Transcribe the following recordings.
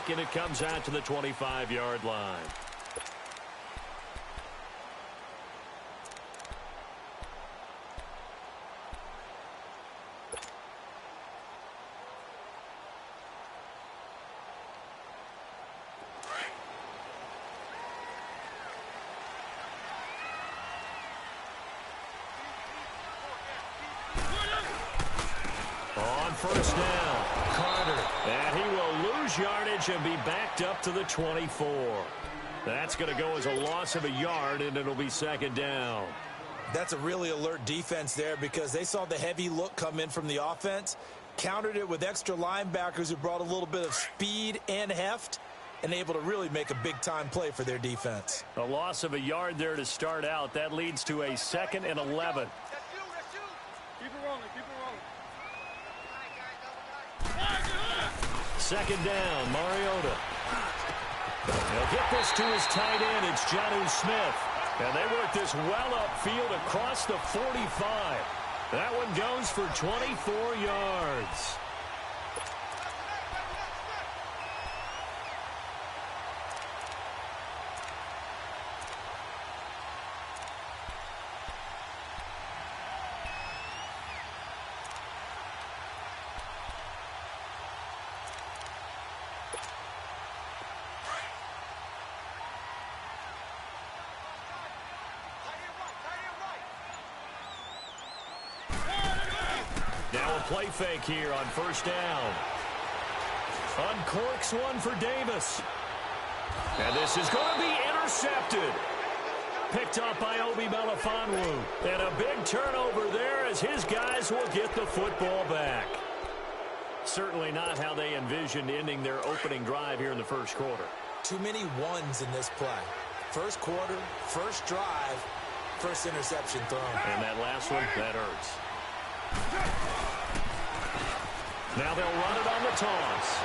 back, and it comes out to the 25-yard line. First down, Carter. And he will lose yardage and be backed up to the 24. That's going to go as a loss of a yard, and it'll be second down. That's a really alert defense there because they saw the heavy look come in from the offense, countered it with extra linebackers who brought a little bit of speed and heft, and able to really make a big-time play for their defense. A loss of a yard there to start out. That leads to a 2nd and 11. Second down, Mariota. He'll get this to his tight end. It's Jonnu Smith. And they work this well upfield across the 45. That one goes for 24 yards. Now a play fake here on first down. Uncorks one for Davis. And this is going to be intercepted. Picked up by Obi Melifonwu. And a big turnover there as his guys will get the football back. Certainly not how they envisioned ending their opening drive here in the first quarter. Too many ones in this play. First quarter, first drive, first interception thrown. And that last one, that hurts. Now they'll run it on the toss.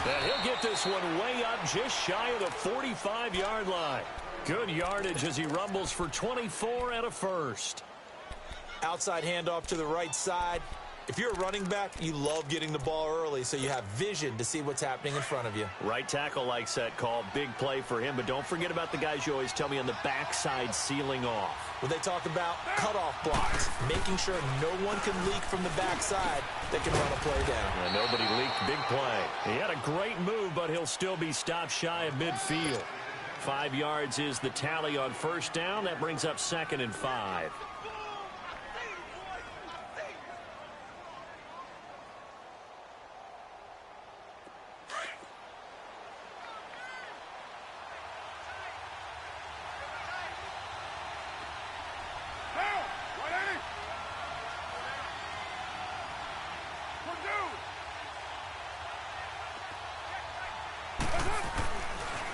And he'll get this one way up just shy of the 45-yard line. Good yardage as he rumbles for 24 and a first. Outside handoff to the right side. If you're a running back, you love getting the ball early so you have vision to see what's happening in front of you. Right tackle likes that call. Big play for him. But don't forget about the guys you always tell me on the backside sealing off. Well, they talk about cutoff blocks, making sure no one can leak from the backside that can run a play down. And nobody leaked. Big play. He had a great move, but he'll still be stopped shy of midfield. 5 yards is the tally on first down. That brings up 2nd and 5.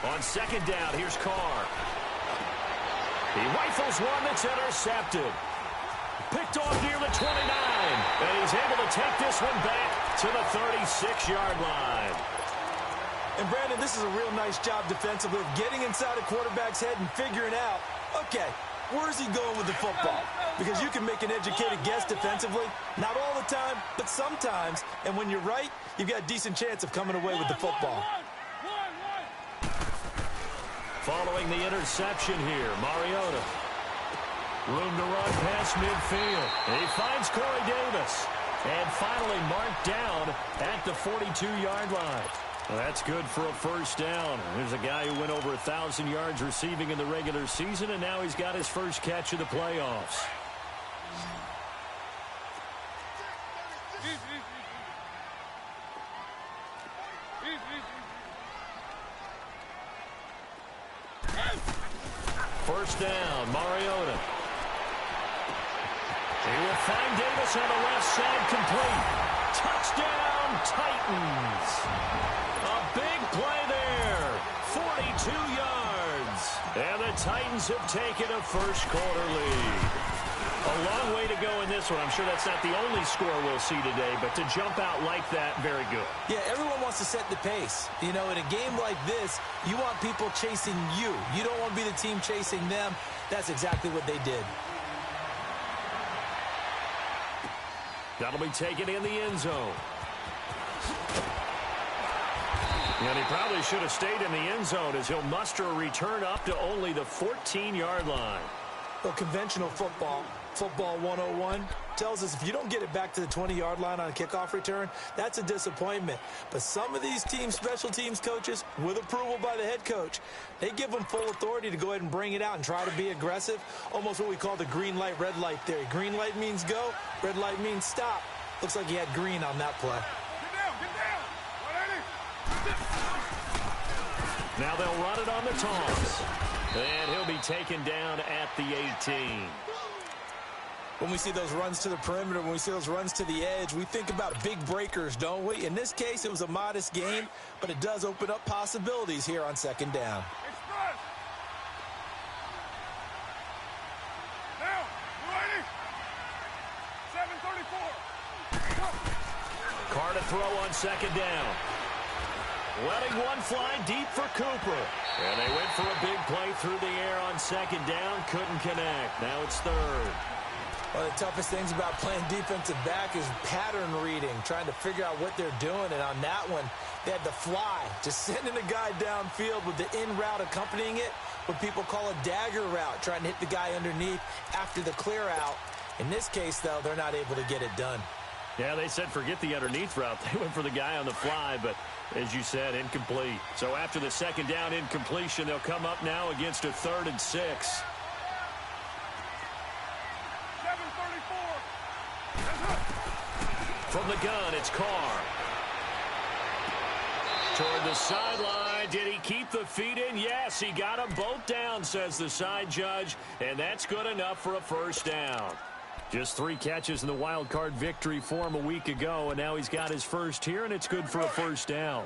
On second down, here's Carr. He rifles one that's intercepted. Picked off near the 29. And he's able to take this one back to the 36-yard line. And, Brandon, this is a real nice job defensively of getting inside a quarterback's head and figuring out, okay, where's he going with the football? Because you can make an educated guess defensively. Not all the time, but sometimes. And when you're right, you've got a decent chance of coming away with the football. Following the interception here, Mariota. Room to run past midfield. And he finds Corey Davis. And finally marked down at the 42-yard line. Well, that's good for a first down. There's a guy who went over 1,000 yards receiving in the regular season, and now he's got his first catch of the playoffs. First down, Mariota. He will find Davis on the left side, complete. Touchdown, Titans. A big play there, 42 yards. And the Titans have taken a first quarter lead. A long way to go in this one. I'm sure that's not the only score we'll see today, but to jump out like that, very good. Yeah, everyone wants to set the pace. You know, in a game like this, you want people chasing you. You don't want to be the team chasing them. That's exactly what they did. That'll be taken in the end zone. And he probably should have stayed in the end zone as he'll muster a return up to only the 14-yard line. Well, conventional football 101, tells us if you don't get it back to the 20-yard line on a kickoff return, that's a disappointment. But some of these special teams coaches, with approval by the head coach, they give them full authority to go ahead and bring it out and try to be aggressive, almost what we call the green light, red light theory. Green light means go, red light means stop. Looks like he had green on that play. Now they'll run it on the toss. And he'll be taken down at the 18. When we see those runs to the perimeter, when we see those runs to the edge, we think about big breakers, don't we? In this case, it was a modest gain, but it does open up possibilities here on second down. Carr to throw on second down. Letting one fly deep for Cooper. And they went for a big play through the air on second down. Couldn't connect. Now it's third. One of the toughest things about playing defensive back is pattern reading, trying to figure out what they're doing. And on that one, they had the fly, just sending a guy downfield with the in route accompanying it, what people call a dagger route, trying to hit the guy underneath after the clear out. In this case, though, they're not able to get it done. Yeah, they said forget the underneath route. They went for the guy on the fly, but as you said, incomplete. So after the second down incompletion, they'll come up now against a 3rd and 6. From the gun, it's Carr. Toward the sideline. Did he keep the feet in? Yes, he got them both down, says the side judge, and that's good enough for a first down. Just 3 catches in the wild card victory for him a week ago, and now he's got his first here, and it's good for a first down.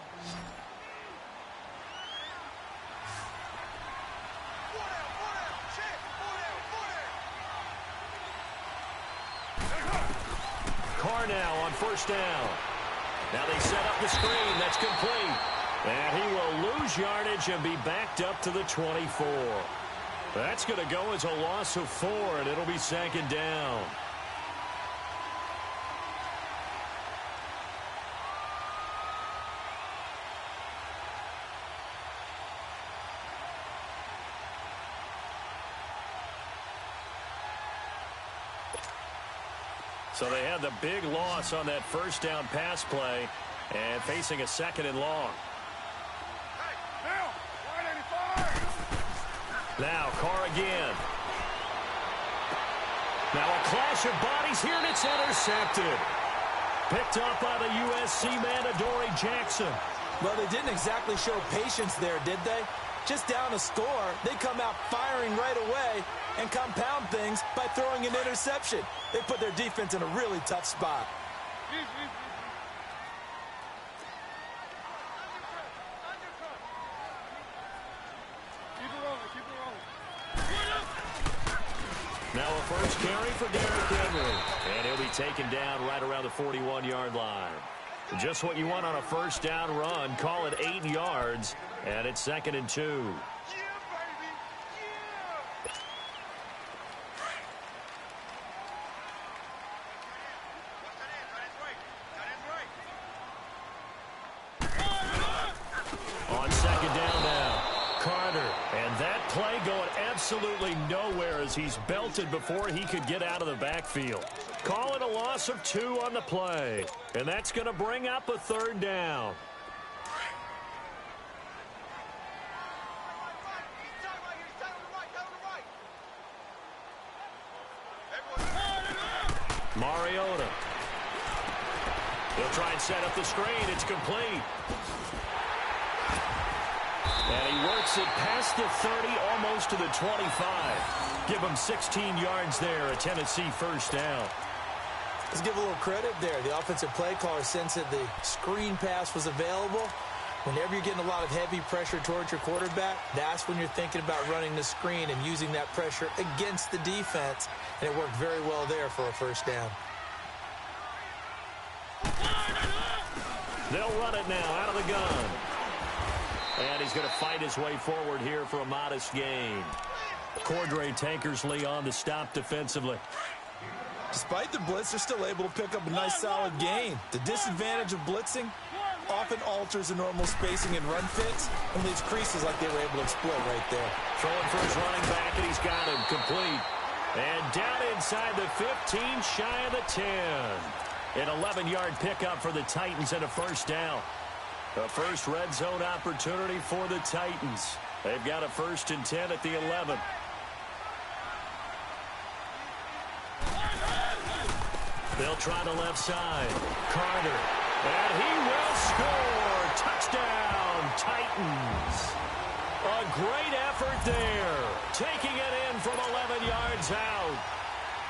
Carr now on first down. Now they set up the screen. That's complete. And he will lose yardage and be backed up to the 24. That's going to go as a loss of 4, and it'll be second down. So they had the big loss on that first down pass play and facing a 2nd and long. Now Carr again. Now a clash of bodies here, and it's intercepted. Picked up by the USC man, Adoree Jackson. Well, they didn't exactly show patience there, did they? Just down a score, they come out firing right away and compound things by throwing an interception. They put their defense in a really tough spot. Now a first carry for Derrick Henry. And he'll be taken down right around the 41-yard line. Just what you want on a first down run. Call it 8 yards. And it's 2nd and 2. On second down now, Carter. And that play going absolutely nowhere as he's belted before he could get out of the backfield. Call it a loss of 2 on the play. And that's going to bring up a 3rd down. Mariota. He'll try and set up the screen. It's complete. And he works it past the 30, almost to the 25. Give him 16 yards there, a Tennessee first down. Let's give a little credit there. The offensive play caller sensed that the screen pass was available. Whenever you're getting a lot of heavy pressure towards your quarterback, that's when you're thinking about running the screen and using that pressure against the defense. And it worked very well there for a first down. They'll run it now out of the gun. And he's going to fight his way forward here for a modest gain. Cordray Tankersley on the stop defensively. Despite the blitz, they're still able to pick up a nice solid gain. The disadvantage of blitzing, often alters the normal spacing and run fits and leaves creases like they were able to exploit right there. Throwing for his running back, and he's got him complete. And down inside the 15, shy of the 10. An 11-yard pickup for the Titans and a first down. The first red zone opportunity for the Titans. They've got a 1st and 10 at the 11. They'll try the left side. Carter. And he will score. Touchdown, Titans. A great effort there. Taking it in from 11 yards out.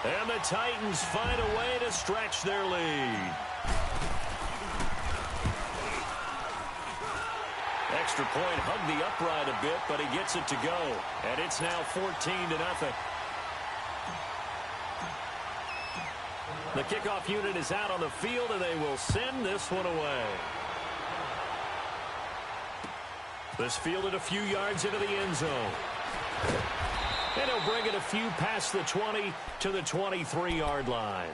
And the Titans find a way to stretch their lead. Extra point hugged the upright a bit, but he gets it to go. And it's now 14-0. The kickoff unit is out on the field, and they will send this one away. This fielded a few yards into the end zone. And he'll bring it a few past the 20 to the 23-yard line.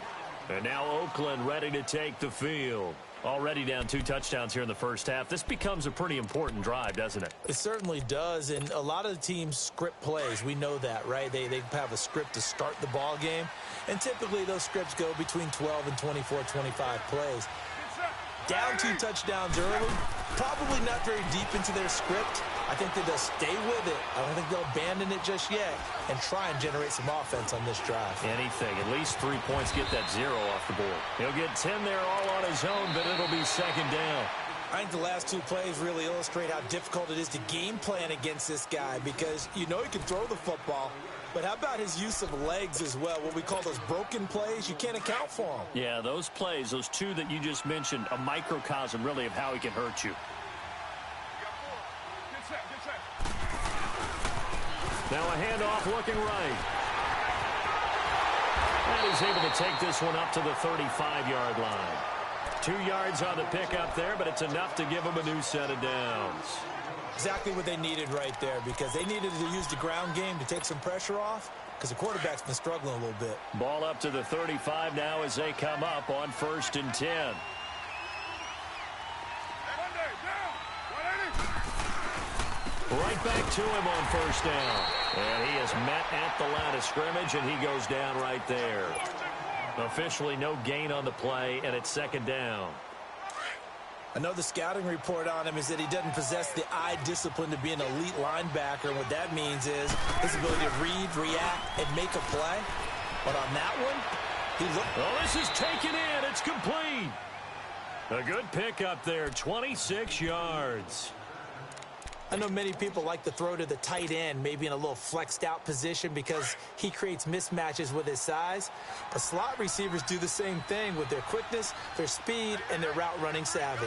And now Oakland ready to take the field. Already down 2 touchdowns here in the first half. This becomes a pretty important drive, doesn't it? It certainly does, and a lot of the teams script plays. We know that, right? They have a script to start the ball game, and typically those scripts go between 12 and 24, 25 plays. Down 2 touchdowns early, probably not very deep into their script. I think that they'll stay with it. I don't think they'll abandon it just yet and try and generate some offense on this drive. Anything. At least 3 points, get that 0 off the board. He'll get 10 there all on his own, but it'll be 2nd down. I think the last 2 plays really illustrate how difficult it is to game plan against this guy because you know he can throw the football, but how about his use of legs as well? What we call those broken plays, you can't account for them. Yeah, those plays, those 2 that you just mentioned, a microcosm really of how he can hurt you. Now a handoff looking right. And he's able to take this one up to the 35-yard line. 2 yards on the pickup there, but it's enough to give him a new set of downs. Exactly what they needed right there because they needed to use the ground game to take some pressure off because the quarterback's been struggling a little bit. Ball up to the 35 now as they come up on 1st and 10. Right back to him on 1st down. And he is met at the line of scrimmage, and he goes down right there. Officially no gain on the play, and it's 2nd down. I know the scouting report on him is that he doesn't possess the eye discipline to be an elite linebacker. And what that means is his ability to read, react, and make a play. But on that one, he looked... Oh, this is taken in. It's complete. A good pickup there, 26 yards. I know many people like to throw to the tight end, maybe in a little flexed out position because he creates mismatches with his size. But slot receivers do the same thing with their quickness, their speed, and their route running savvy.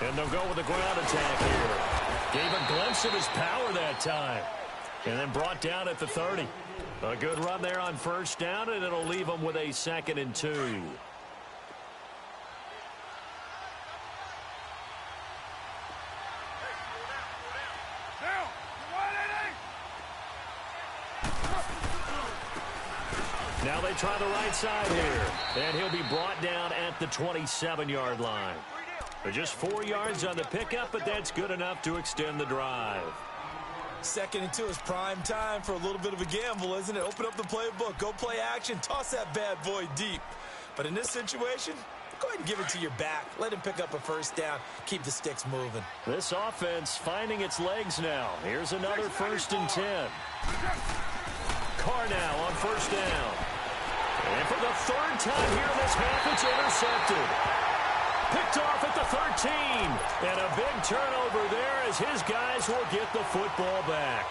And they'll go with the ground attack here. Gave a glimpse of his power that time. And then brought down at the 30. A good run there on 1st down, and it'll leave them with a 2nd and 2. Now they try the right side here. And he'll be brought down at the 27-yard line. Just 4 yards on the pickup, but that's good enough to extend the drive. 2nd and 2 is prime time for a little bit of a gamble, isn't it? Open up the playbook, go play action, toss that bad boy deep. But in this situation, go ahead and give it to your back. Let him pick up a 1st down. Keep the sticks moving. This offense finding its legs now. Here's another 1st and 10. Carr now on 1st down. And for the 3rd time here in this half, it's intercepted. Picked off at the 13. And a big turnover there as his guys will get the football back.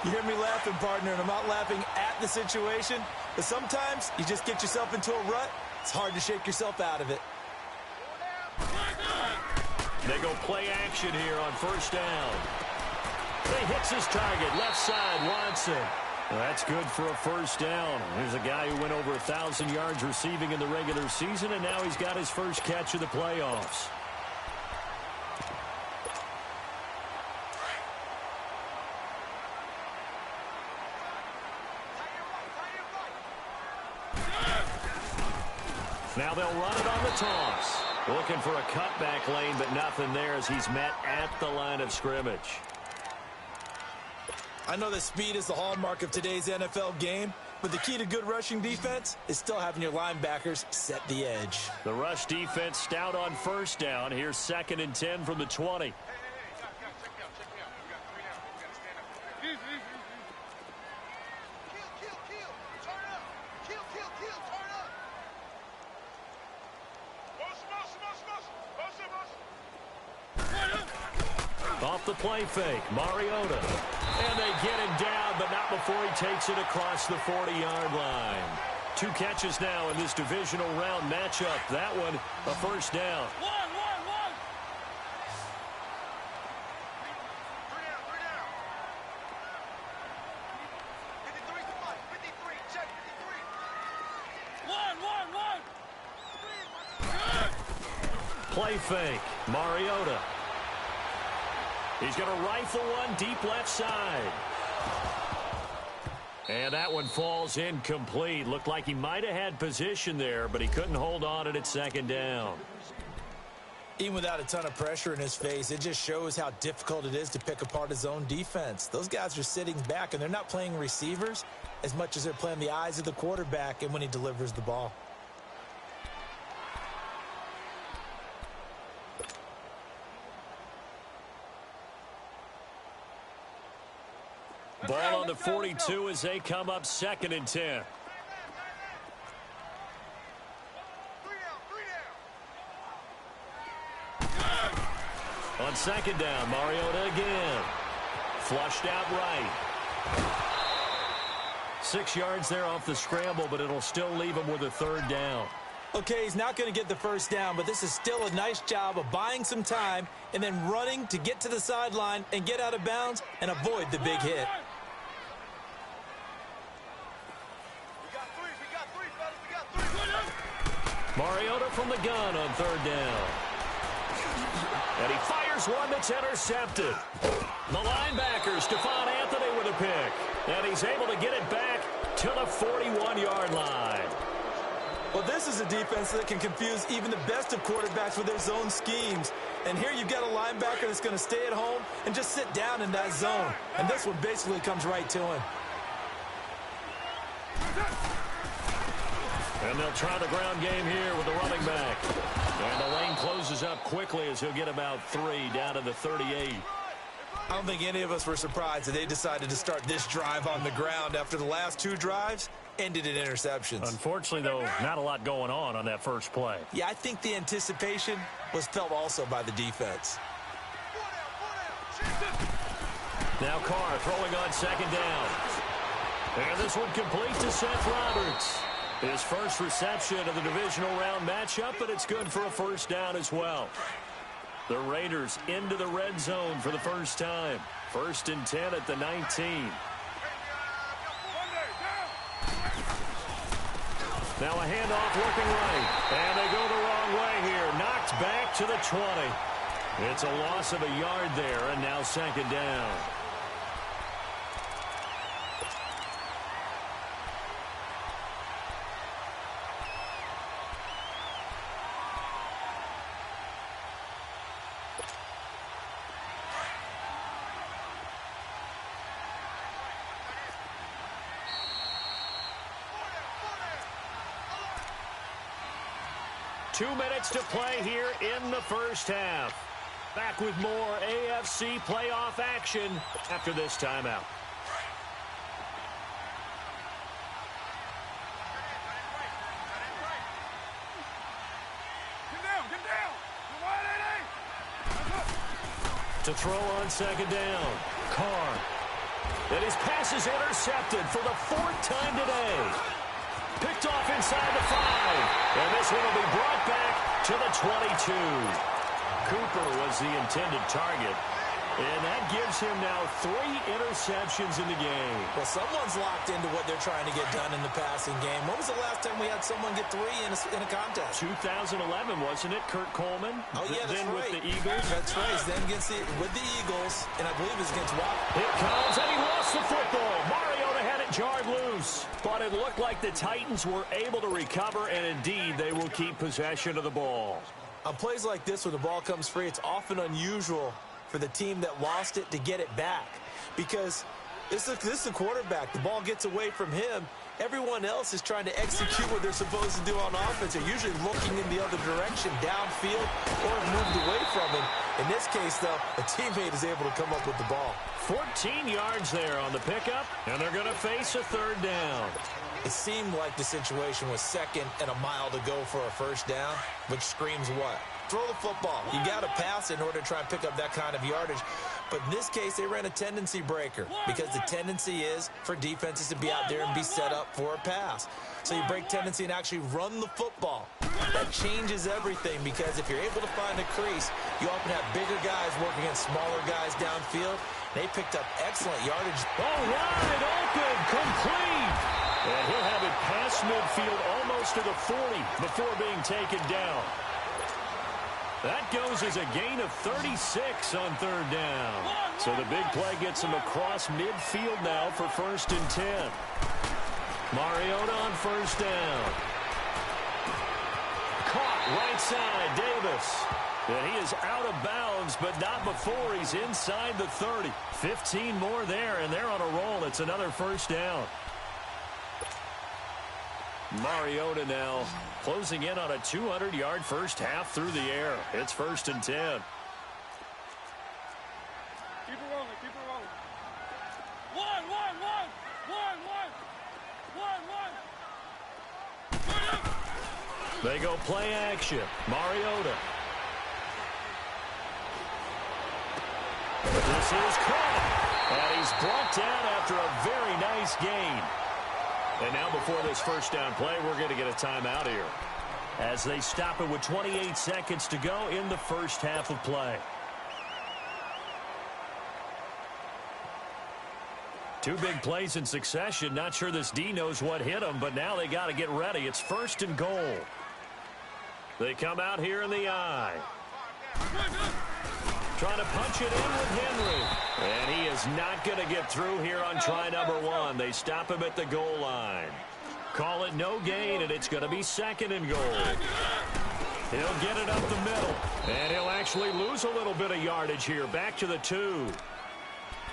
You hear me laughing, partner, and I'm not laughing at the situation, but sometimes you just get yourself into a rut. It's hard to shake yourself out of it. They go play action here on 1st down. He hits his target, left side, Watson. Well, that's good for a 1st down. Here's a guy who went over 1,000 yards receiving in the regular season, and now he's got his first catch of the playoffs. Now they'll run it on the toss. Looking for a cutback lane, but nothing there as he's met at the line of scrimmage. I know that speed is the hallmark of today's NFL game, but the key to good rushing defense is still having your linebackers set the edge. The rush defense stout on first down. Here's 2nd and 10 from the 20. Off the play fake, Mariota. And they get him down, but not before he takes it across the 40-yard line. 2 catches now in this divisional round matchup. That one, a first down. Play fake, Mariota. He's going to rifle one deep left side. And that one falls incomplete. Looked like he might have had position there, but he couldn't hold on it at 2nd down. Even without a ton of pressure in his face, it just shows how difficult it is to pick apart his own defense. Those guys are sitting back, and they're not playing receivers as much as they're playing the eyes of the quarterback and when he delivers the ball. Ball on the 42 as they come up 2nd and 10. On 2nd down, Mariota again. Flushed out right. 6 yards there off the scramble, but it'll still leave him with a 3rd down. Okay, he's not going to get the first down, but this is still a nice job of buying some time and then running to get to the sideline and get out of bounds and avoid the big hit. Mariota from the gun on 3rd down. And he fires one that's intercepted. The linebacker, Stephon Anthony with a pick. And he's able to get it back to the 41-yard line. Well, this is a defense that can confuse even the best of quarterbacks with their zone schemes. And here you've got a linebacker that's going to stay at home and just sit down in that zone. And this one basically comes right to him. And they'll try the ground game here with the running back. And the lane closes up quickly as he'll get about 3 down to the 38. I don't think any of us were surprised that they decided to start this drive on the ground after the last 2 drives ended in interceptions. Unfortunately, though, not a lot going on that first play. Yeah, I think the anticipation was felt also by the defense. Now Carr throwing on 2nd down. And this one complete to Seth Roberts. His first reception of the divisional round matchup, but it's good for a first down as well. The Raiders into the red zone for the first time. 1st and 10 at the 19. Now a handoff looking right. And they go the wrong way here. Knocked back to the 20. It's a loss of a yard there, and now 2nd down. Two minutes to play here in the first half. Back with more AFC playoff action after this timeout. To throw on 2nd down, Carr. And his pass is intercepted for the 4th time today. Picked off inside the 5. And this one will be brought back to the 22. Cooper was the intended target. And that gives him now 3 interceptions in the game. Well, someone's locked into what they're trying to get done in the passing game. When was the last time we had someone get 3 in a contest? 2011, wasn't it? Kurt Coleman. Oh, yeah, that's then right. With the Eagles. That's right. Then with the Eagles, and I believe it's against Washington. Here comes, and he lost the football. Mariota had it jarred loose, but it looked like the Titans were able to recover, and indeed they will keep possession of the ball. On plays like this, when the ball comes free, it's often unusual for the team that lost it to get it back, because this is the quarterback. The ball gets away from him. Everyone else is trying to execute what they're supposed to do on offense. They're usually looking in the other direction, downfield, or have moved away from him. In this case, though, a teammate is able to come up with the ball. 14 yards there on the pickup, and they're going to face a third down. It seemed like the situation was 2nd and a mile to go for a first down, which screams what? Throw the football. You got to pass in order to try and pick up that kind of yardage. But in this case, they ran a tendency breaker, because the tendency is for defenses to be out there and be set up for a pass. So you break tendency and actually run the football. That changes everything, because if you're able to find a crease, you often have bigger guys working against smaller guys downfield. They picked up excellent yardage. Oh, wide open, complete. And he'll have it past midfield almost to the 40 before being taken down. That goes as a gain of 36 on third down. So the big play gets him across midfield now for 1st and 10. Mariota on first down. Caught right side, Davis. And he is out of bounds, but not before he's inside the 30. 15 more there, and they're on a roll. It's another first down. Mariota now closing in on a 200-yard first half through the air. It's 1st and 10. Keep it rolling, keep it rolling. One. They go play action. Mariota. This is caught. And he's brought down after a very nice gain. And now before this first down play, we're going to get a timeout here, as they stop it with 28 seconds to go in the first half of play. Two big plays in succession. Not sure this D knows what hit them, but now they got to get ready. It's 1st and goal. They come out here in the I. Trying to punch it in with Henry. And he is not going to get through here on try number 1. They stop him at the goal line. Call it no gain, and it's going to be 2nd and goal. He'll get it up the middle. And he'll actually lose a little bit of yardage here. Back to the 2.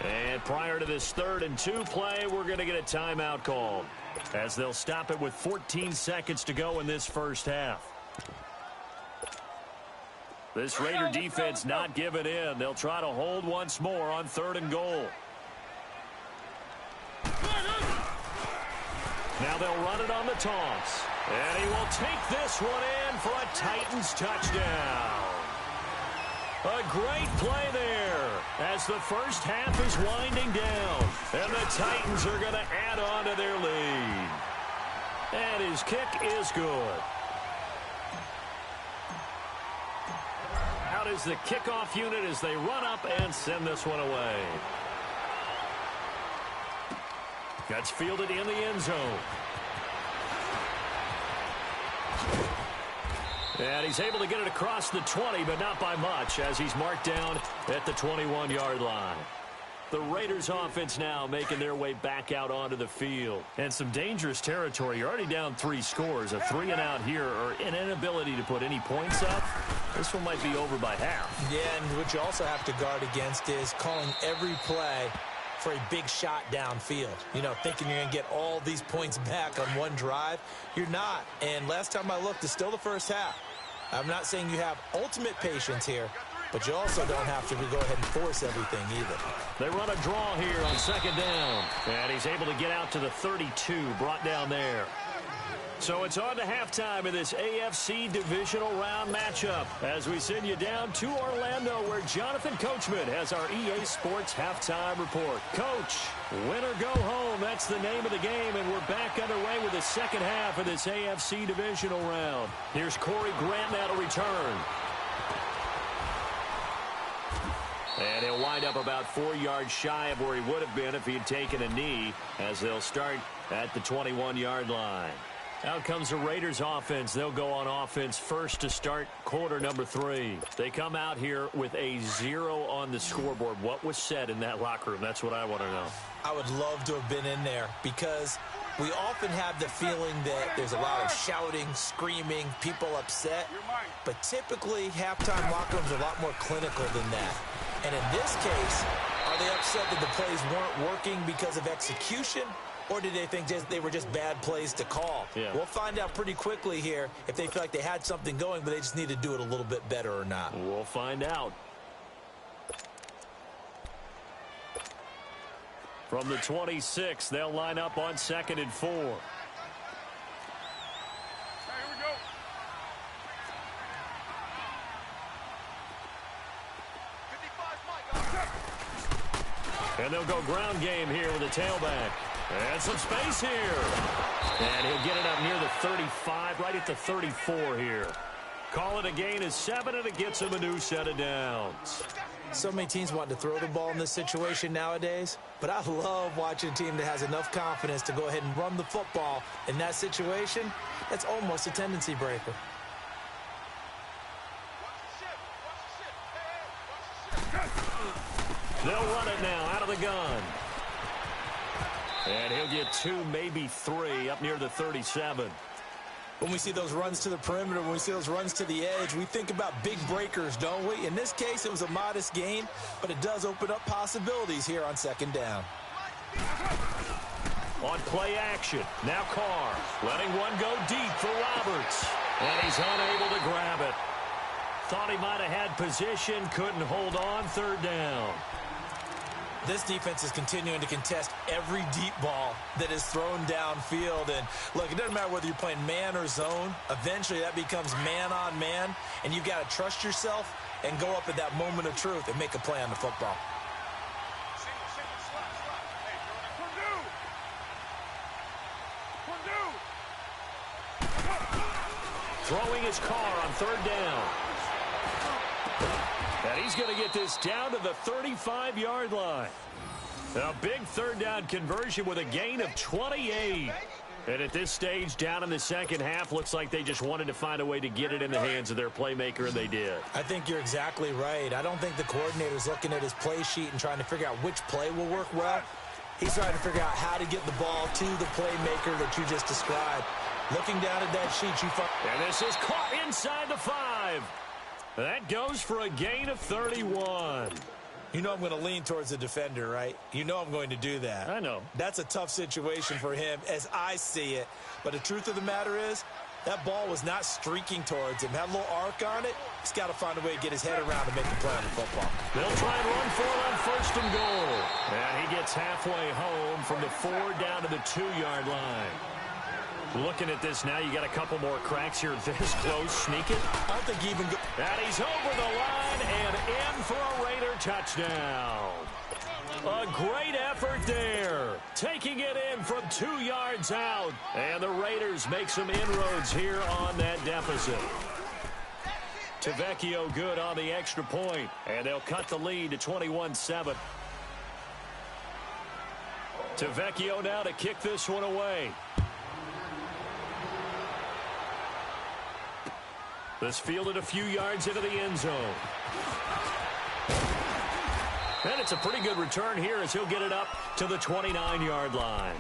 And prior to this 3rd and 2 play, we're going to get a timeout called, as they'll stop it with 14 seconds to go in this first half. This Raider defense not giving in. They'll try to hold once more on 3rd and goal. Now they'll run it on the toss. And he will take this one in for a Titans touchdown. A great play there as the first half is winding down. And the Titans are going to add on to their lead. And his kick is good. Out is the kickoff unit as they run up and send this one away. That's fielded in the end zone. And he's able to get it across the 20, but not by much, as he's marked down at the 21-yard line. The Raiders offense now making their way back out onto the field. And some dangerous territory. You're already down 3 scores. A 3-and-out here, or an inability to put any points up. This one might be over by half. Yeah, and what you also have to guard against is calling every play for a big shot downfield. You know, thinking you're going to get all these points back on one drive. You're not. And last time I looked, it's still the first half. I'm not saying you have ultimate patience here, but you also don't have to go ahead and force everything either. They run a draw here on 2nd down. And he's able to get out to the 32, brought down there. So it's on to halftime in this AFC divisional round matchup, as we send you down to Orlando, where Jonathan Coachman has our EA Sports halftime report. Coach, win or go home, that's the name of the game, and we're back underway with the second half of this AFC divisional round. Here's Corey Grant now to return. And he'll wind up about 4 yards shy of where he would have been if he had taken a knee, as they'll start at the 21-yard line. Out comes the Raiders offense. They'll go on offense first to start quarter number 3. They come out here with a 0 on the scoreboard. What was said in that locker room? That's what I want to know. I would love to have been in there because we often have the feeling that there's a lot of shouting, screaming, people upset. But typically, halftime locker rooms are a lot more clinical than that. And in this case, are they upset that the plays weren't working because of execution? Or did they think they were just bad plays to call? Yeah. We'll find out pretty quickly here if they feel like they had something going, but they just need to do it a little bit better or not. We'll find out. From the 26, they'll line up on 2nd and 4. Hey, here we go. And they'll go ground game here with a tailback. And some space here. And he'll get it up near the 35, right at the 34 here. Call it a gain of 7, and it gets him a new set of downs. So many teams want to throw the ball in this situation nowadays, but I love watching a team that has enough confidence to go ahead and run the football in that situation. That's almost a tendency breaker. They'll run it now out of the gun. And he'll get 2, maybe 3, up near the 37. When we see those runs to the perimeter, when we see those runs to the edge, we think about big breakers, don't we? In this case, it was a modest gain, but it does open up possibilities here on 2nd down. On play action, now Carr, letting one go deep for Roberts. And he's unable to grab it. Thought he might have had position, couldn't hold on, 3rd down. This defense is continuing to contest every deep ball that is thrown downfield. And, look, it doesn't matter whether you're playing man or zone. Eventually, that becomes man-on-man, and you've got to trust yourself and go up at that moment of truth and make a play on the football. Throwing his Carr on 3rd down. And he's going to get this down to the 35-yard line. A big 3rd down conversion with a gain of 28. And at this stage, down in the second half, looks like they just wanted to find a way to get it in the hands of their playmaker, and they did. I think you're exactly right. I don't think the coordinator's looking at his play sheet and trying to figure out which play will work well. He's trying to figure out how to get the ball to the playmaker that you just described. Looking down at that sheet, you find... And this is caught inside the 5. That goes for a gain of 31. You know I'm going to lean towards the defender, right? You know I'm going to do that. I know. That's a tough situation for him as I see it. But the truth of the matter is, that ball was not streaking towards him. Had a little arc on it. He's got to find a way to get his head around and make a play on the football. They'll try and run for it on 1st and goal. And he gets halfway home from the 4 down to the 2-yard line. Looking at this now, you got a couple more cracks here. This close, sneak it. I don't think even... And he's over the line and in for a Raider touchdown. A great effort there. Taking it in from 2 yards out. And the Raiders make some inroads here on that deficit. Tavecchio good on the extra point. And they'll cut the lead to 21-7. Tavecchio now to kick this one away. This fielded a few yards into the end zone. And it's a pretty good return here as he'll get it up to the 29-yard line.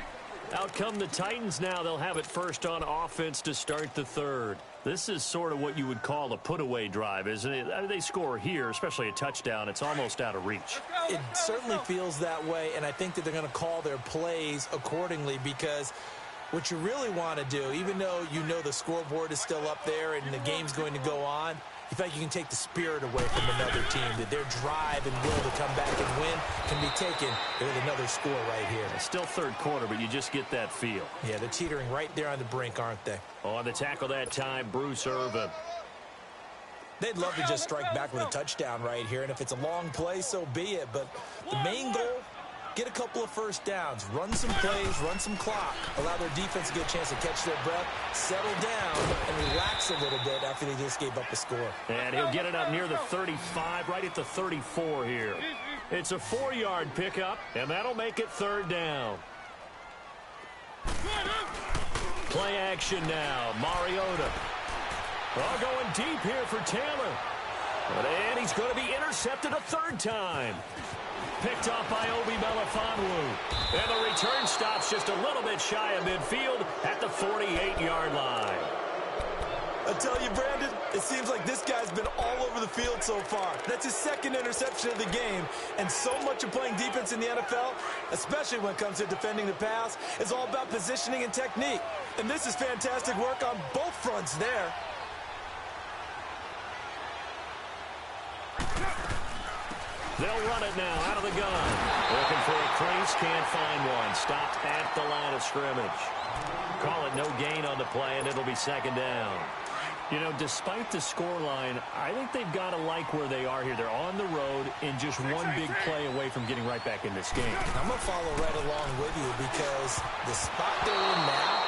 Out come the Titans now. They'll have it first on offense to start the 3rd. This is sort of what you would call a put-away drive, isn't it? I mean, they score here, especially a touchdown. It's almost out of reach. It certainly feels that way, and I think that they're going to call their plays accordingly because what you really want to do, even though you know the scoreboard is still up there and the game's going to go on, you feel like you can take the spirit away from another team, that their drive and will to come back and win can be taken with another score right here. It's still 3rd quarter, but you just get that feel. Yeah, they're teetering right there on the brink, aren't they? On the tackle that time, Bruce Irvin. They'd love to just strike back with a touchdown right here, and if it's a long play, so be it. But the main goal, get a couple of first downs, run some plays, run some clock, allow their defense to get a chance to catch their breath, settle down, and relax a little bit after they just gave up a score. And he'll get it up near the 35, right at the 34 here. It's a 4-yard pickup, and that'll make it 3rd down. Play action now. Mariota. Going deep here for Taylor. And he's going to be intercepted a third time. Picked off by Obi Melifonwu. And the return stops just a little bit shy of midfield at the 48-yard line. I tell you, Brandon, it seems like this guy's been all over the field so far. That's his second interception of the game. And so much of playing defense in the NFL, especially when it comes to defending the pass, is all about positioning and technique. And this is fantastic work on both fronts there. They'll run it now out of the gun. Looking for a crease, can't find one. Stopped at the line of scrimmage. Call it no gain on the play, and it'll be second down. You know, despite the scoreline, I think they've got to like where they are here. They're on the road and just one big play away from getting right back in this game. I'm going to follow right along with you because the spot they're in now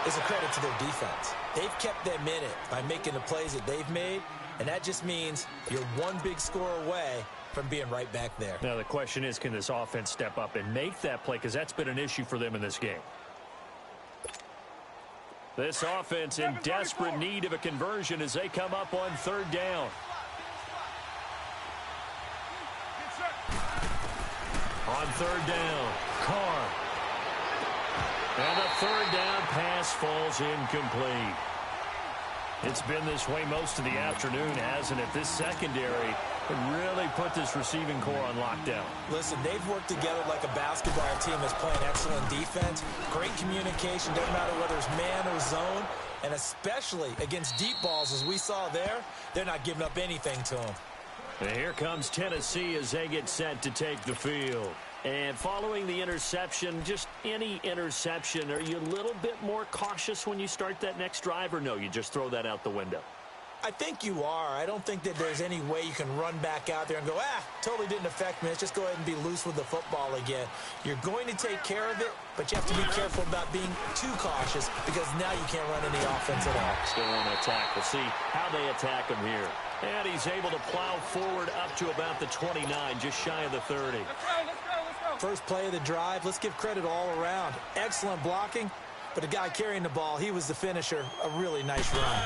is a credit to their defense. They've kept them in it by making the plays that they've made, and that just means you're one big score away from being right back there. Now, the question is, can this offense step up and make that play? Because that's been an issue for them in this game. This offense in desperate need of a conversion as they come up on third down. On third down, Carr. And the third down pass falls incomplete. It's been this way most of the afternoon, hasn't it? This secondary really put this receiving core on lockdown. Listen, they've worked together like a basketball team that's playing excellent defense. Great communication, doesn't matter whether it's man or zone. And especially against deep balls, as we saw there, they're not giving up anything to them. And here comes Tennessee as they get set to take the field. And following the interception, just any interception, are you a little bit more cautious when you start that next drive, or no, you just throw that out the window? I think you are. I don't think that there's any way you can run back out there and go, totally didn't affect me. Let's just go ahead and be loose with the football again. You're going to take care of it, but you have to be careful about being too cautious because now you can't run any offense at all. Still want to attack. We'll see how they attack him here. And he's able to plow forward up to about the 29, just shy of the 30. Let's go, let's go, let's go. First play of the drive, let's give credit all around. Excellent blocking, but the guy carrying the ball, he was the finisher. A really nice run.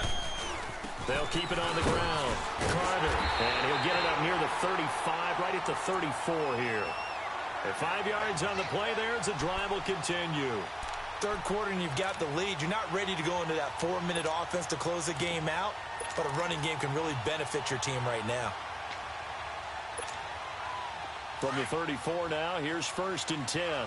They'll keep it on the ground. Carter, and he'll get it up near the 35, right at the 34 here. At 5 yards on the play there, the drive will continue. Third quarter and you've got the lead. You're not ready to go into that 4-minute offense to close the game out, but a running game can really benefit your team right now. From the 34 now, here's 1st and 10.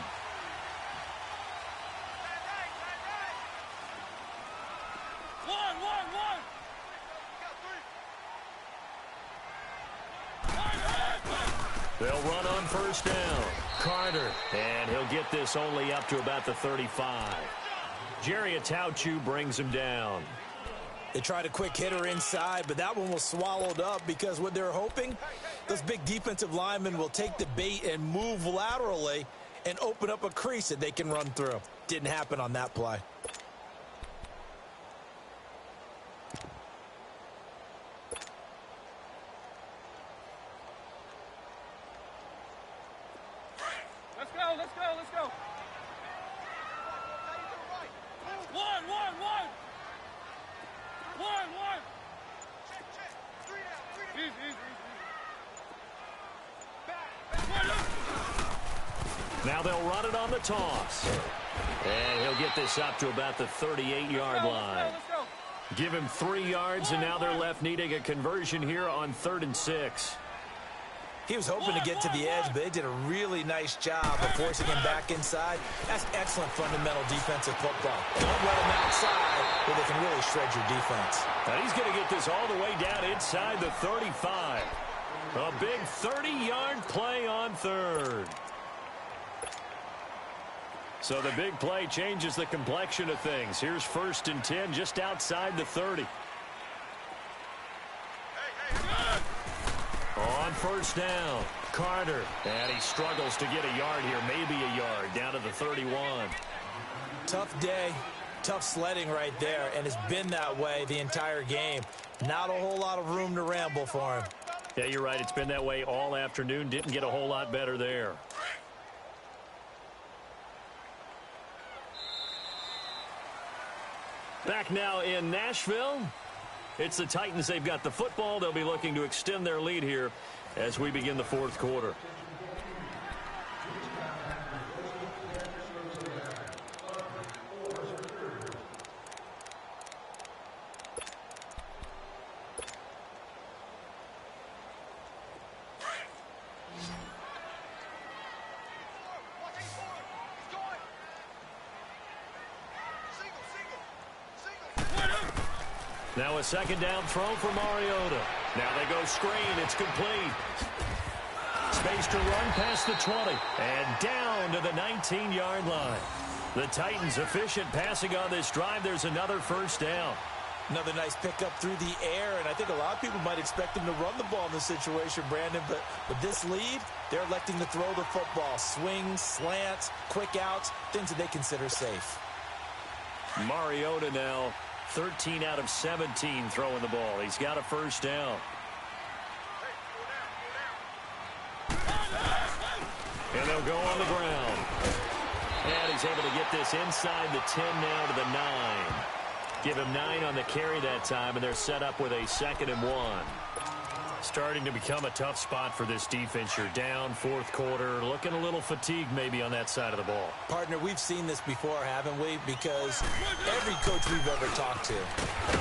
They'll run on 1st down. Carter, and he'll get this only up to about the 35. Jerry Atauchu brings him down. They tried a quick hitter inside, but that one was swallowed up because what they're hoping, those big defensive linemen will take the bait and move laterally and open up a crease that they can run through. Didn't happen on that play. Let's go. One. Easy. Now they'll run it on the toss. And he'll get this up to about the 38-yard line. Let's go. Give him 3 yards, and now they're left needing a conversion here on 3rd and 6. He was hoping to get to the edge, but they did a really nice job of forcing him back inside. That's excellent fundamental defensive football. Don't let him outside where they can really shred your defense. Now he's going to get this all the way down inside the 35. A big 30-yard play on 3rd. So the big play changes the complexion of things. Here's 1st and 10 just outside the 30. On 1st down, Carter. And he struggles to get a yard here, maybe a yard, down to the 31. Tough day, tough sledding right there, and it's been that way the entire game. Not a whole lot of room to ramble for him. Yeah, you're right. It's been that way all afternoon. Didn't get a whole lot better there. Back now in Nashville. It's the Titans. They've got the football. They'll be looking to extend their lead here as we begin the fourth quarter. Now a second down throw for Mariota. Now they go screen. It's complete. Space to run past the 20. And down to the 19-yard line. The Titans efficient passing on this drive. There's another first down. Another nice pickup through the air, and I think a lot of people might expect them to run the ball in this situation, Brandon, but with this lead, they're electing to throw the football. Swings, slants, quick outs, things that they consider safe. Mariota now 13 out of 17 throwing the ball. He's got a first down. And they'll go on the ground. And he's able to get this inside the 10 now to the 9. Give him 9 on the carry that time, and they're set up with a 2nd and 1. Starting to become a tough spot for this defense. You're down fourth quarter, looking a little fatigued maybe on that side of the ball. Partner, we've seen this before, haven't we? Because every coach we've ever talked to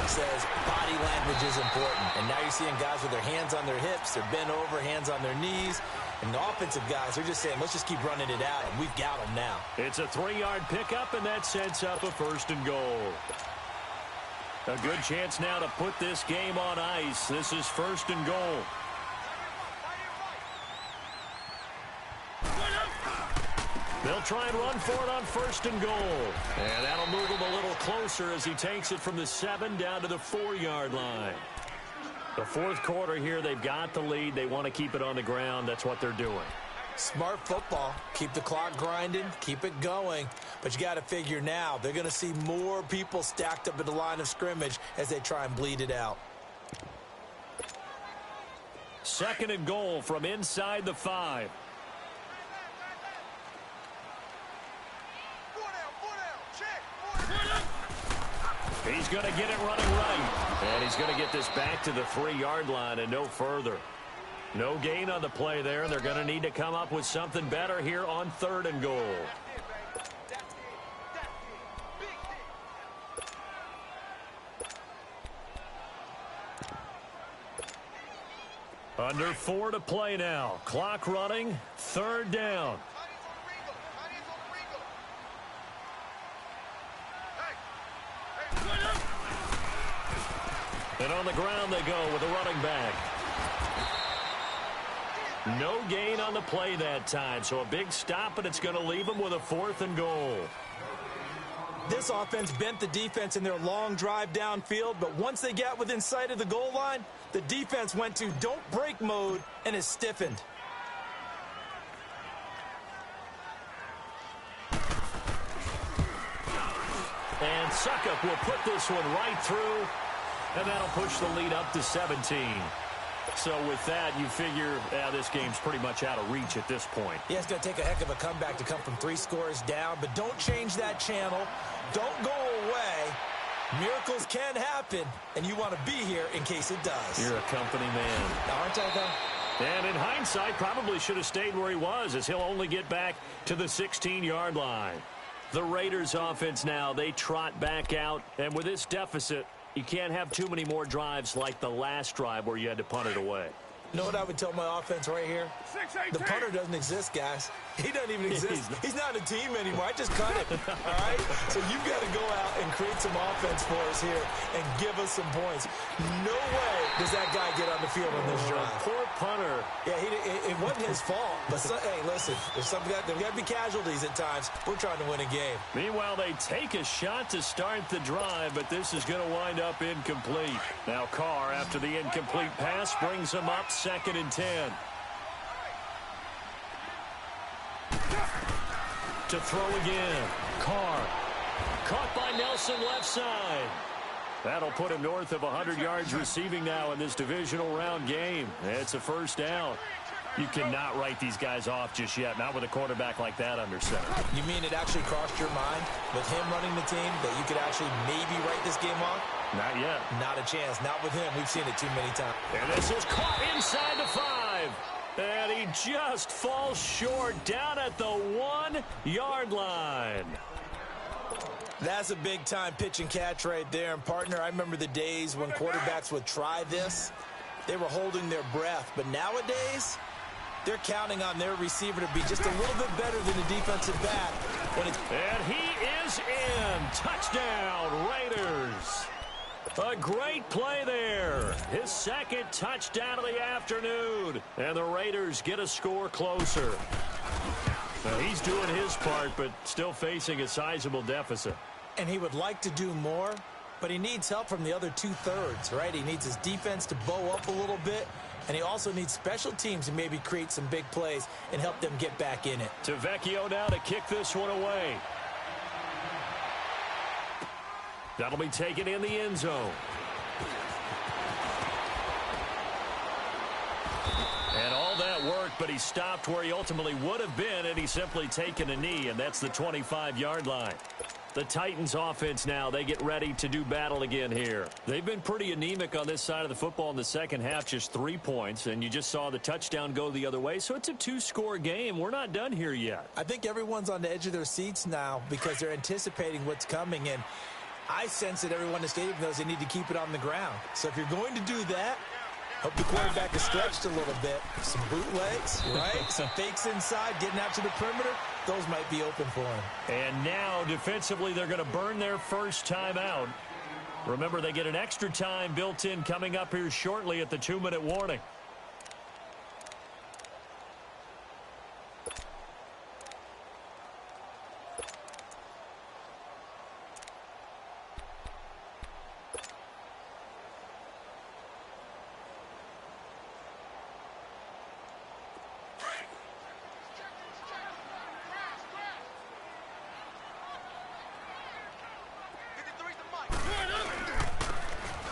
says body language is important. And now you're seeing guys with their hands on their hips, they're bent over, hands on their knees. And the offensive guys, they're just saying, let's just keep running it out, and we've got them now. It's a 3-yard pickup, and that sets up a 1st and goal. A good chance now to put this game on ice. This is 1st and goal. They'll try and run for it on 1st and goal. And that'll move him a little closer as he takes it from the 7 down to the 4-yard line. The fourth quarter here, they've got the lead. They want to keep it on the ground. That's what they're doing. Smart football. Keep the clock grinding. Keep it going. But you got to figure now, they're going to see more people stacked up at the line of scrimmage as they try and bleed it out. 2nd and goal from inside the 5. He's going to get it running right. And he's going to get this back to the 3-yard line and no further. No gain on the play there, and they're going to need to come up with something better here on 3rd and goal. Under 4 to play now. Clock running. 3rd down. And on the ground they go with a running back. No gain on the play that time, so a big stop, and it's going to leave them with a 4th and goal. This offense bent the defense in their long drive downfield, but once they got within sight of the goal line, the defense went to don't break mode and is stiffened. And Succop will put this one right through, and that'll push the lead up to 17. So with that, you figure this game's pretty much out of reach at this point. Yeah, it's going to take a heck of a comeback to come from 3 scores down, but don't change that channel. Don't go away. Miracles can happen, and you want to be here in case it does. You're a company man. Aren't I, though? And in hindsight, probably should have stayed where he was, as he'll only get back to the 16-yard line. The Raiders offense now, they trot back out, and with this deficit, you can't have too many more drives like the last drive where you had to punt it away. You know what I would tell my offense right here? The punter doesn't exist, guys. He doesn't even exist. He's not a team anymore. I just cut it, all right? So you've got to go out and create some offense for us here and give us some points. No way does that guy get on the field on this drive. Poor punter. Yeah, it wasn't his fault. But, hey, listen, there's got to be casualties at times. We're trying to win a game. Meanwhile, they take a shot to start the drive, but this is going to wind up incomplete. Now Carr, after the incomplete pass, brings him up 2nd and 10. To throw again. Carr. Caught by Nelson left side. That'll put him north of 100 yards receiving now in this divisional round game. It's a 1st down. You cannot write these guys off just yet, not with a quarterback like that under center. You mean it actually crossed your mind with him running the team that you could actually maybe write this game off? Not yet. Not a chance. Not with him. We've seen it too many times. And this is caught inside the 5. And he just falls short down at the 1-yard line. That's a big-time pitch and catch right there. And, partner, I remember the days when quarterbacks would try this. They were holding their breath. But nowadays, they're counting on their receiver to be just a little bit better than the defensive back. And he is in. Touchdown, Raiders. A great play there. His second touchdown of the afternoon. And the Raiders get a score closer. Now, he's doing his part, but still facing a sizable deficit. And he would like to do more, but he needs help from the other 2/3, right? He needs his defense to bow up a little bit, and he also needs special teams to maybe create some big plays and help them get back in it. Tavecchio now to kick this one away. That'll be taken in the end zone. And all that work, but he stopped where he ultimately would have been, and he's simply taken a knee, and that's the 25-yard line. The Titans offense now, they get ready to do battle again here. They've been pretty anemic on this side of the football in the second half, just 3 points, and you just saw the touchdown go the other way, so it's a 2-score game. We're not done here yet. I think everyone's on the edge of their seats now because they're anticipating what's coming, and I sense that everyone in the stadium knows they need to keep it on the ground. So if you're going to do that, hope the quarterback is stretched a little bit. Some bootlegs, right? Some fakes inside, getting out to the perimeter. Those might be open for him. And now, defensively, they're going to burn their first time out. Remember, they get an extra time built in coming up here shortly at the 2-minute warning.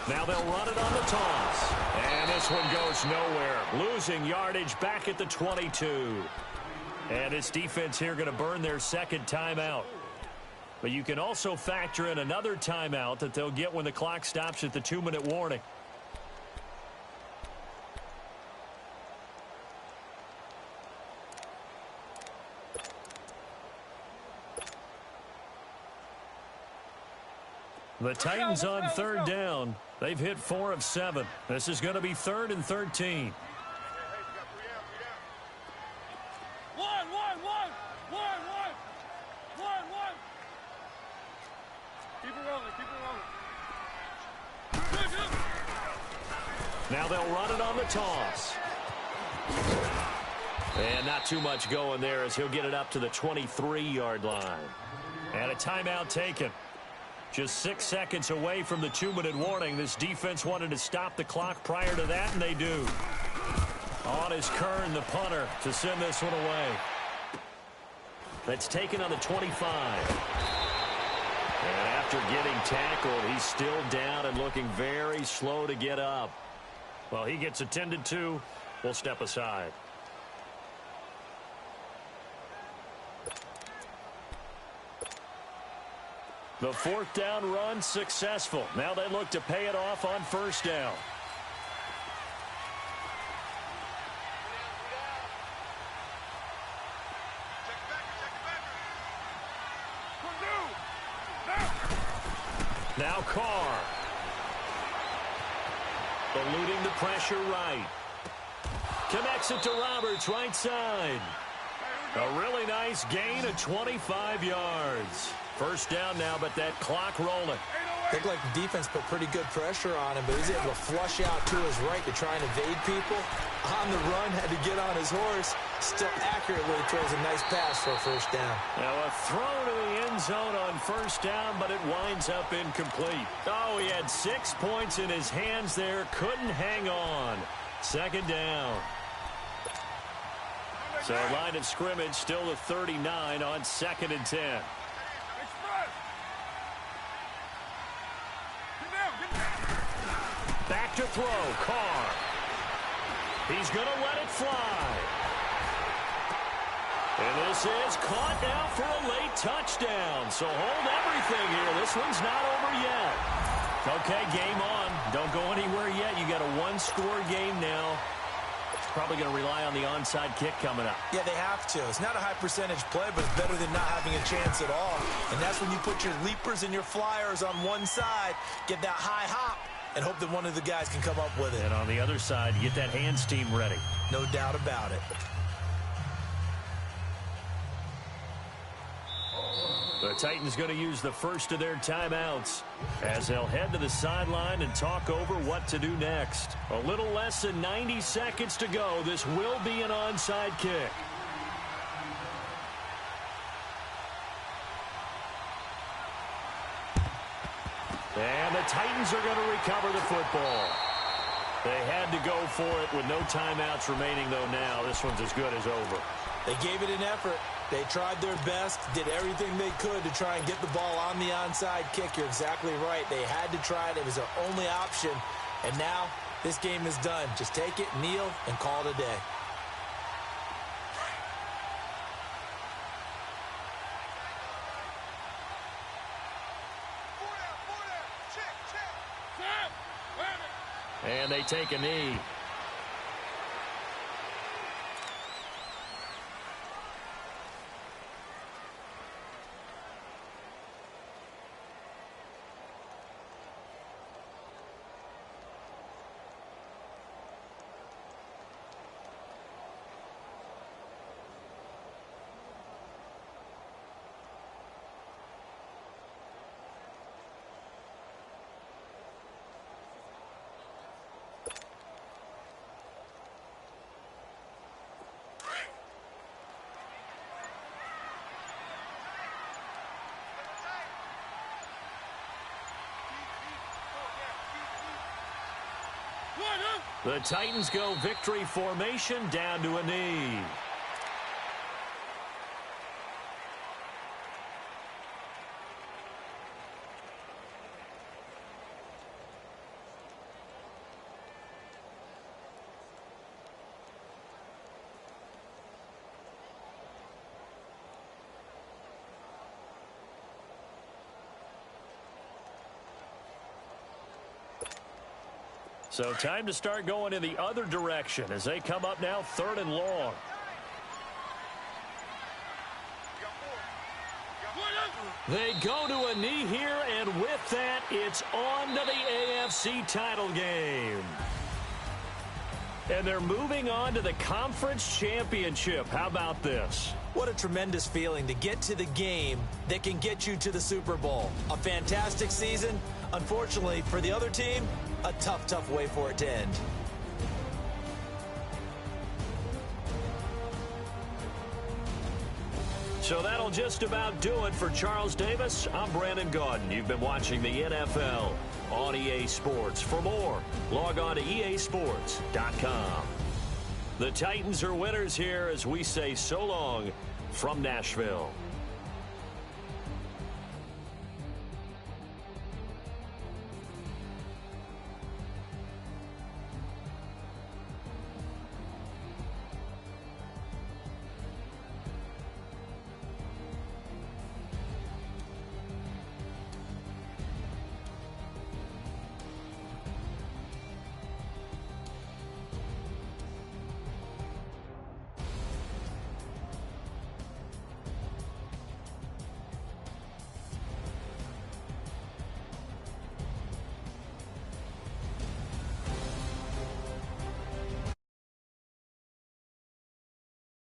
Now they'll run it on the toss. And this one goes nowhere. Losing yardage back at the 22. And this defense here going to burn their second timeout. But you can also factor in another timeout that they'll get when the clock stops at the 2-minute warning. The Titans on third down. They've hit 4 of 7. This is going to be 3rd and 13. Keep it rolling, keep it rolling. Now they'll run it on the toss. And not too much going there as he'll get it up to the 23-yard line. And a timeout taken. Just 6 seconds away from the 2-minute warning. This defense wanted to stop the clock prior to that, and they do. On is Kern, the punter, to send this one away. That's taken on the 25. And after getting tackled, he's still down and looking very slow to get up. Well, he gets attended to. We'll step aside. The 4th down run successful. Now they look to pay it off on 1st down. Now Carr. Eluding the pressure right. Connects it to Roberts right side. A really nice gain of 25 yards. 1st down now, but that clock rolling. Looked like the defense put pretty good pressure on him, but he's able to flush out to his right to try and evade people. On the run, had to get on his horse. Still accurately throws a nice pass for a 1st down. Now a throw to the end zone on 1st down, but it winds up incomplete. Oh, he had 6 points in his hands there. Couldn't hang on. 2nd down. So line of scrimmage still to 39 on 2nd and 10. Back to throw, Carr. He's going to let it fly. And this is caught now for a late touchdown. So hold everything here. This one's not over yet. Okay, game on. Don't go anywhere yet. You got a one-score game now. Probably going to rely on the onside kick coming up. Yeah, they have to. It's not a high-percentage play, but it's better than not having a chance at all. And that's when you put your leapers and your flyers on one side, get that high hop, and hope that one of the guys can come up with it. And on the other side, get that hands team ready. No doubt about it. The Titans going to use the first of their timeouts as they'll head to the sideline and talk over what to do next. A little less than 90 seconds to go. This will be an onside kick. And the Titans are going to recover the football. They had to go for it with no timeouts remaining, though. Now this one's as good as over. They gave it an effort. They tried their best, did everything they could to try and get the ball on the onside kick. You're exactly right. They had to try it. It was their only option. And now this game is done. Just take it, kneel, and call it a day. And they take a knee. The Titans go victory formation down to a knee. So time to start going in the other direction as they come up now 3rd and long. They go to a knee here, and with that, it's on to the AFC title game. And they're moving on to the conference championship. How about this? What a tremendous feeling to get to the game that can get you to the Super Bowl. A fantastic season. Unfortunately, for the other team, a tough, tough way for it to end. So that'll just about do it for Charles Davis. I'm Brandon Gaudin. You've been watching the NFL on EA Sports. For more, log on to easports.com. The Titans are winners here as we say so long from Nashville.